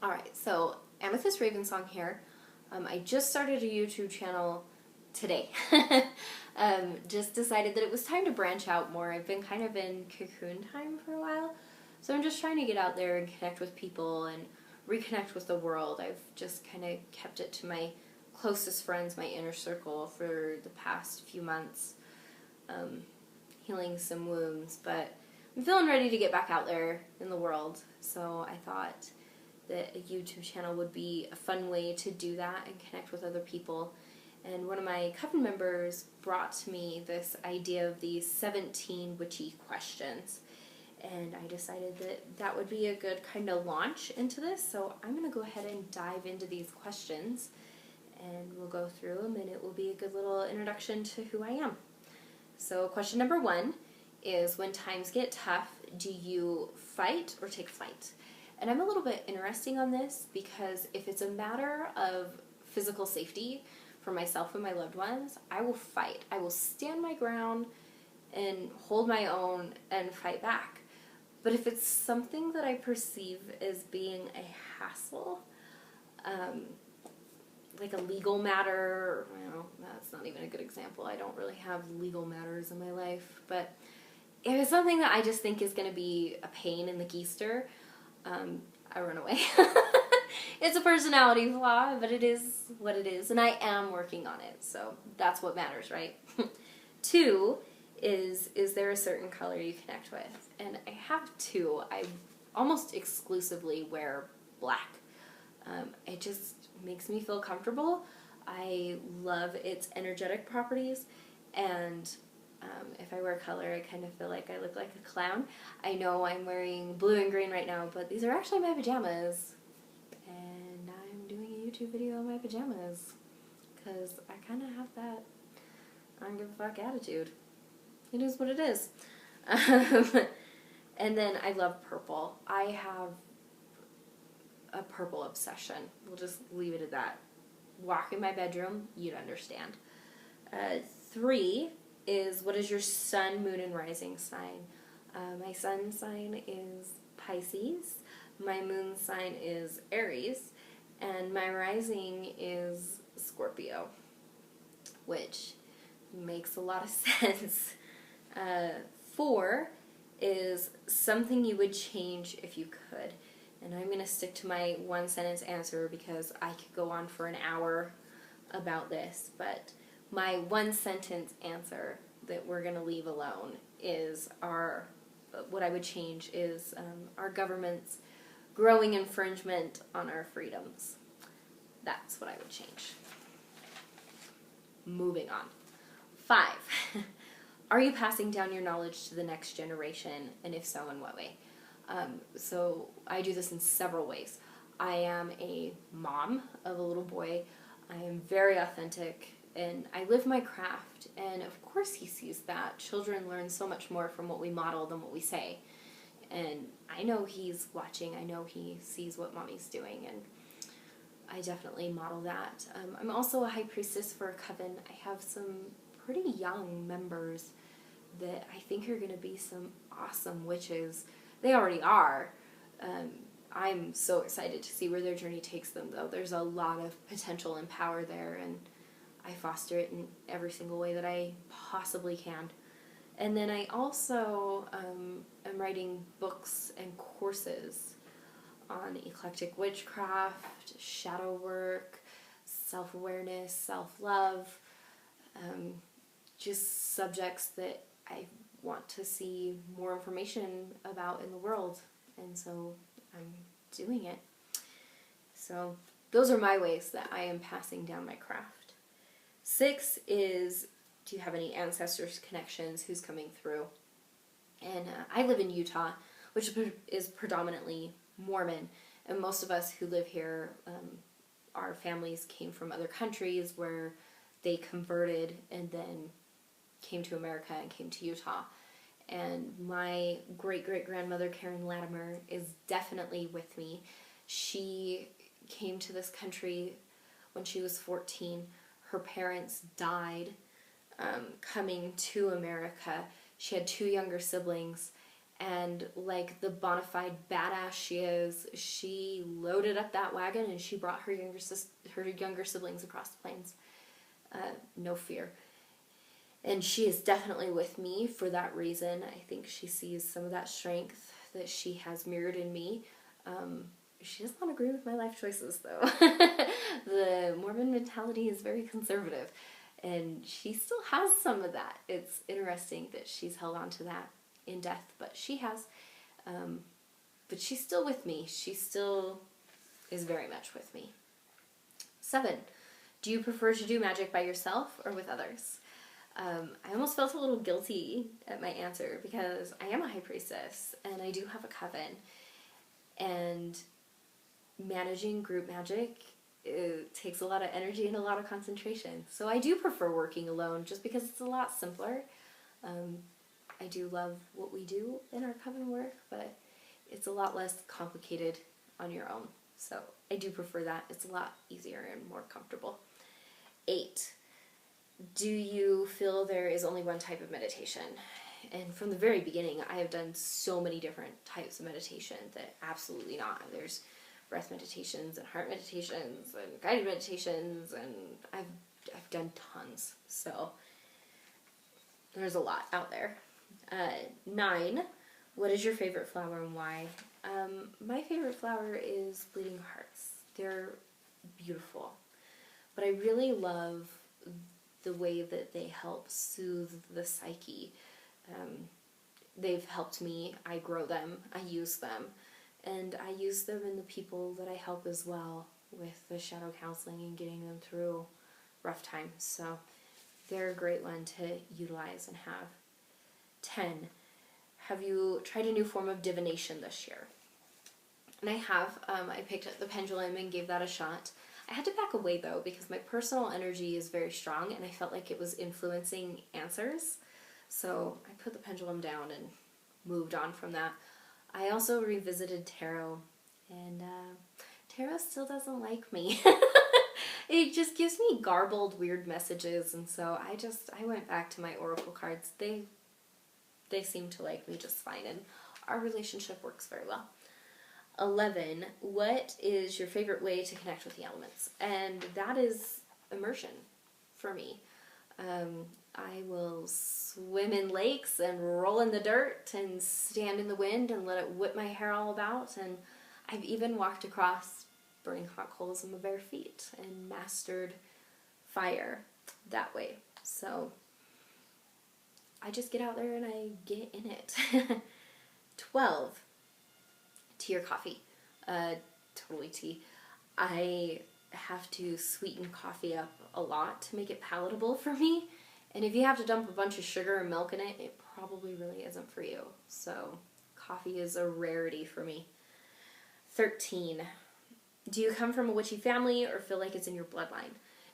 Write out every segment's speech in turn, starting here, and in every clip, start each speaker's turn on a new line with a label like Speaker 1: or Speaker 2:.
Speaker 1: Alright, so Amethyst Ravensong here. I just started a YouTube channel today. Just decided that it was time to branch out more. I've been kind of in cocoon time for a while, so I'm just trying to get out there and connect with people and reconnect with the world. I've just kind of kept it to my closest friends, my inner circle, for the past few months, healing some wounds, but I'm feeling ready to get back out there in the world, so I thought that a YouTube channel would be a fun way to do that and connect with other people. And one of my coven members brought to me this idea of these 17 witchy questions, and I decided that that would be a good kind of launch into this, so I'm going to go ahead and dive into these questions, and we'll go through them, and it will be a good little introduction to who I am. So question number 1 is, when times get tough, do you fight or take flight? And I'm a little bit interesting on this because if it's a matter of physical safety for myself and my loved ones, I will fight. I will stand my ground and hold my own and fight back. But if it's something that I perceive as being a hassle, like a legal matter, that's not even a good example. I don't really have legal matters in my life. But if it's something that I just think is going to be a pain in the keister, I run away. It's a personality flaw, but it is what it is, and I am working on it, so that's what matters, right? 2 is there a certain color you connect with? And I have 2. I almost exclusively wear black. It just makes me feel comfortable. I love its energetic properties, and if I wear color, I kind of feel like I look like a clown. I know I'm wearing blue and green right now, but these are actually my pajamas. And I'm doing a YouTube video in my pajamas. Because I kind of have that I don't give a fuck attitude. It is what it is. And then I love purple. I have a purple obsession. We'll just leave it at that. Walk in my bedroom, you'd understand. 3 is, what is your sun, moon, and rising sign? My sun sign is Pisces, my moon sign is Aries, and my rising is Scorpio, which makes a lot of sense. 4 is something you would change if you could. And I'm going to stick to my one sentence answer because I could go on for an hour about this, but my one sentence answer that we're going to leave alone is what I would change is our government's growing infringement on our freedoms. That's what I would change. Moving on. 5. Are you passing down your knowledge to the next generation, and if so, in what way? So I do this in several ways. I am a mom of a little boy. I am very authentic, and I live my craft, and of course he sees that. Children learn so much more from what we model than what we say. And I know he's watching. I know he sees what mommy's doing, and I definitely model that. I'm also a high priestess for a coven. I have some pretty young members that I think are going to be some awesome witches. They already are. I'm so excited to see where their journey takes them, though. There's a lot of potential and power there, and I foster it in every single way that I possibly can. And then I also am writing books and courses on eclectic witchcraft, shadow work, self-awareness, self-love, just subjects that I want to see more information about in the world, and so I'm doing it. So those are my ways that I am passing down my craft. 6 is, do you have any ancestors, connections, who's coming through? And I live in Utah, which is predominantly Mormon, and most of us who live here, our families came from other countries where they converted and then came to America and came to Utah. And my great-great-grandmother, Karen Latimer, is definitely with me. She came to this country when she was 14. Her parents died coming to America. She had 2 younger siblings, And like the bona fide badass she is, she loaded up that wagon and she brought her younger siblings across the plains. No fear. And she is definitely with me for that reason. I think she sees some of that strength that she has mirrored in me. She does not agree with my life choices, though. The Mormon mentality is very conservative, and she still has some of that. It's interesting that she's held on to that in death, but she has. But she's still with me. She still is very much with me. 7. Do you prefer to do magic by yourself or with others? I almost felt a little guilty at my answer because I am a high priestess and I do have a coven, and managing group magic, it takes a lot of energy and a lot of concentration. So I do prefer working alone just because it's a lot simpler. I do love what we do in our coven work, but it's a lot less complicated on your own. So I do prefer that. It's a lot easier and more comfortable. 8. Do you feel there is only one type of meditation? And from the very beginning, I have done so many different types of meditation that absolutely not. There's breath meditations and heart meditations and guided meditations, and I've done tons. So there's a lot out there. 9. What is your favorite flower and why? My favorite flower is bleeding hearts. They're beautiful, but I really love the way that they help soothe the psyche. They've helped me. I grow them. I use them. And I use them in the people that I help as well with the shadow counseling and getting them through rough times. So they're a great one to utilize and have. 10. Have you tried a new form of divination this year? And I have. I picked up the pendulum and gave that a shot. I had to back away though because my personal energy is very strong and I felt like it was influencing answers. So I put the pendulum down and moved on from that. I also revisited tarot, and tarot still doesn't like me. It just gives me garbled, weird messages, and so I went back to my oracle cards. They seem to like me just fine, and our relationship works very well. 11. What is your favorite way to connect with the elements? And that is immersion for me. I will swim in lakes and roll in the dirt and stand in the wind and let it whip my hair all about. And I've even walked across burning hot coals in my bare feet and mastered fire that way. So I just get out there and I get in it. 12. Tea or coffee? Totally tea. I have to sweeten coffee up a lot to make it palatable for me. And if you have to dump a bunch of sugar and milk in it, it probably really isn't for you. So coffee is a rarity for me. 13. Do you come from a witchy family or feel like it's in your bloodline?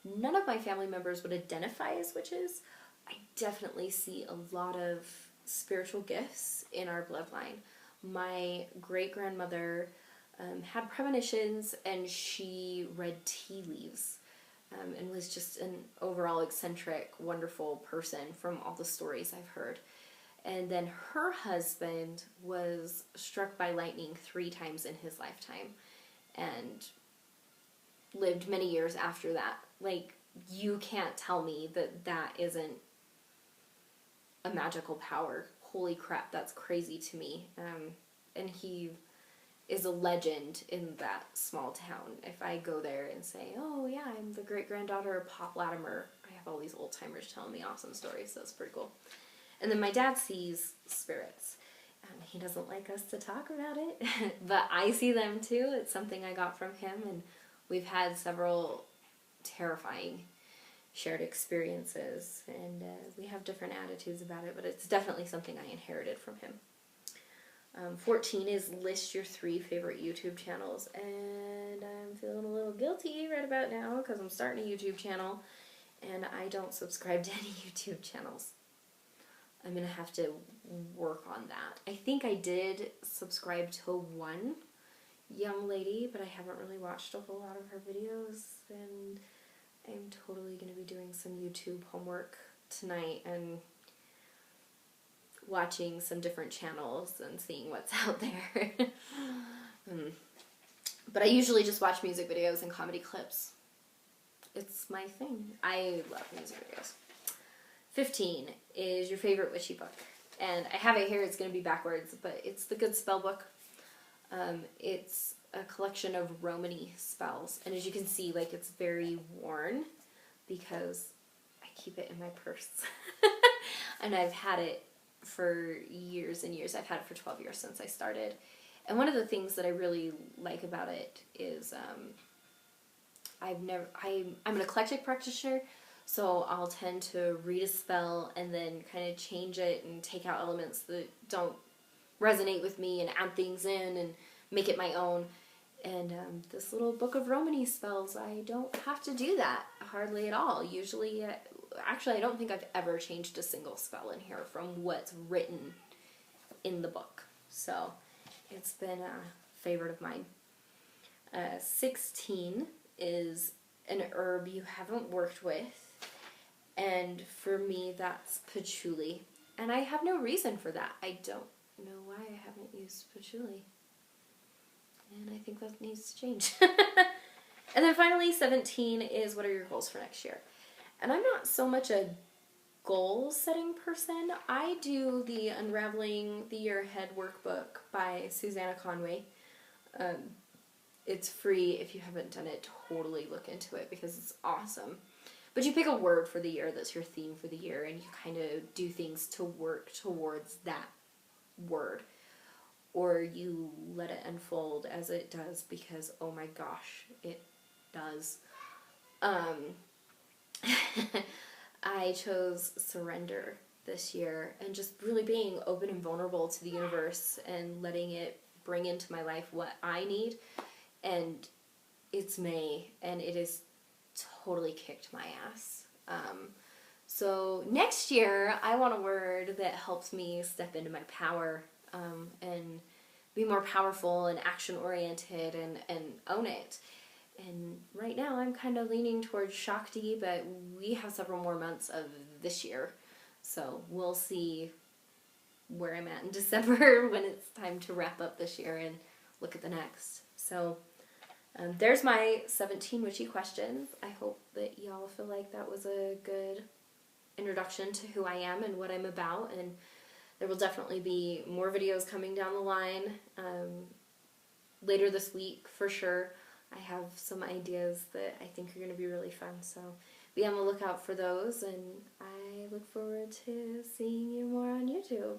Speaker 1: None of my family members would identify as witches. I definitely see a lot of spiritual gifts in our bloodline. My great-grandmother had premonitions, and she read tea leaves, and was just an overall eccentric, wonderful person from all the stories I've heard. And then her husband was struck by lightning 3 times in his lifetime and lived many years after that. Like, you can't tell me that that isn't a magical power. Holy crap, that's crazy to me. And he is a legend in that small town. If I go there and say, oh yeah, I'm the great-granddaughter of Pop Latimer, I have all these old-timers telling me awesome stories, so it's pretty cool. And then my dad sees spirits. He doesn't like us to talk about it, but I see them too. It's something I got from him, and we've had several terrifying shared experiences, and we have different attitudes about it, but it's definitely something I inherited from him. 14 is list your 3 favorite YouTube channels, and I'm feeling a little guilty right about now because I'm starting a YouTube channel, and I don't subscribe to any YouTube channels. I'm going to have to work on that. I think I did subscribe to one young lady, but I haven't really watched a whole lot of her videos, and I'm totally going to be doing some YouTube homework tonight and watching some different channels and seeing what's out there. But I usually just watch music videos and comedy clips. It's my thing. I love music videos. 15 is your favorite witchy book. And I have it here, it's going to be backwards, but it's the Good Spell Book. It's a collection of Romany spells. And as you can see, like, it's very worn because I keep it in my purse. And I've had it for years and years. I've had it for 12 years since I started. And one of the things that I really like about it is I'm an eclectic practitioner, so I'll tend to read a spell and then kind of change it and take out elements that don't resonate with me and add things in and make it my own. And this little book of Romany spells, I don't have to do that hardly at all. Usually, actually, I don't think I've ever changed a single spell in here from what's written in the book. So it's been a favorite of mine. 16 is an herb you haven't worked with, and for me that's patchouli. And I have no reason for that. I don't know why I haven't used patchouli. And I think that needs to change. And then finally, 17 is what are your goals for next year? And I'm not so much a goal-setting person. I do the Unraveling the Year Ahead workbook by Susanna Conway. It's free. If you haven't done it, totally look into it because it's awesome. But you pick a word for the year that's your theme for the year, and you kind of do things to work towards that word. Or you let it unfold as it does because, oh my gosh, it does. I chose surrender this year and just really being open and vulnerable to the universe and letting it bring into my life what I need. And it's May, and it has totally kicked my ass. So next year, I want a word that helps me step into my power and be more powerful and action-oriented and own it. And right now, I'm kind of leaning towards Shakti, but we have several more months of this year. So we'll see where I'm at in December when it's time to wrap up this year and look at the next. So there's my 17 witchy questions. I hope that y'all feel like that was a good introduction to who I am and what I'm about. And there will definitely be more videos coming down the line later this week for sure. I have some ideas that I think are going to be really fun, so be on the lookout for those, and I look forward to seeing you more on YouTube.